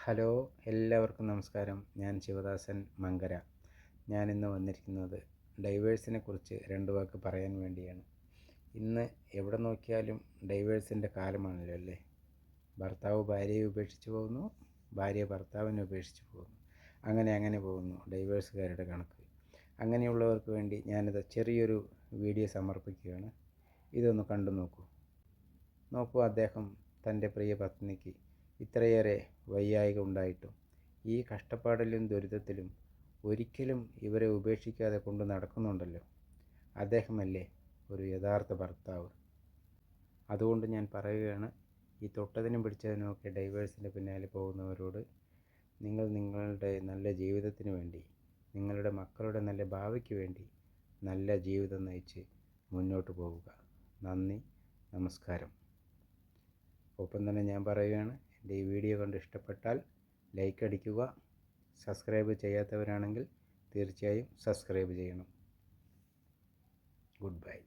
Hello, എല്ലാവർക്കും നമസ്കാരം. ഞാൻ ശിവദാസൻ മങ്കര. ഞാനിന്ന് വന്നിരിക്കുന്നത് ഡൈവേഴ്സിനെ കുറിച്ച് രണ്ട് വാക്ക് പറയാൻ വേണ്ടിയാണ്. ഇന്ന് എവിടെ നോക്കിയാലും ഡൈവേഴ്സിൻ്റെ കാലമാണല്ലോ അല്ലേ. ഭർത്താവ് ഭാര്യയെ ഉപേക്ഷിച്ച് പോകുന്നു, ഭാര്യ ഭർത്താവിനെ ഉപേക്ഷിച്ച് പോകുന്നു, അങ്ങനെ പോകുന്നു ഡൈവേഴ്സുകാരുടെ കണക്ക്. അങ്ങനെയുള്ളവർക്ക് വേണ്ടി ഞാനിത് ചെറിയൊരു വീഡിയോ സമർപ്പിക്കുകയാണ്. ഇതൊന്ന് കണ്ടു നോക്കൂ. അദ്ദേഹം തൻ്റെ പ്രിയ പത്നിക്ക് ഇത്രയേറെ വയ്യായ്ക ഉണ്ടായിട്ടും ഈ കഷ്ടപ്പാടിലും ദുരിതത്തിലും ഒരിക്കലും ഇവരെ ഉപേക്ഷിക്കാതെ കൊണ്ട് നടക്കുന്നുണ്ടല്ലോ. അദ്ദേഹമല്ലേ ഒരു യഥാർത്ഥ ഭർത്താവ്. അതുകൊണ്ട് ഞാൻ പറയുകയാണ്, ഈ തൊട്ടതിനും പിടിച്ചതിനുമൊക്കെ ഡൈവേഴ്സിൻ്റെ പിന്നാലെ പോകുന്നവരോട്, നിങ്ങൾ നിങ്ങളുടെ നല്ല ജീവിതത്തിന് വേണ്ടി, നിങ്ങളുടെ മക്കളുടെ നല്ല ഭാവിക്ക് വേണ്ടി നല്ല ജീവിതം നയിച്ച് മുന്നോട്ട് പോവുക. നന്ദി, നമസ്കാരം. ഒപ്പം തന്നെ ഞാൻ പറയുകയാണ്, എൻ്റെ ഈ വീഡിയോ കണ്ട് ഇഷ്ടപ്പെട്ടാൽ ലൈക്ക് അടിക്കുക. സബ്സ്ക്രൈബ് ചെയ്യാത്തവരാണെങ്കിൽ തീർച്ചയായും സബ്സ്ക്രൈബ് ചെയ്യണം. Good bye.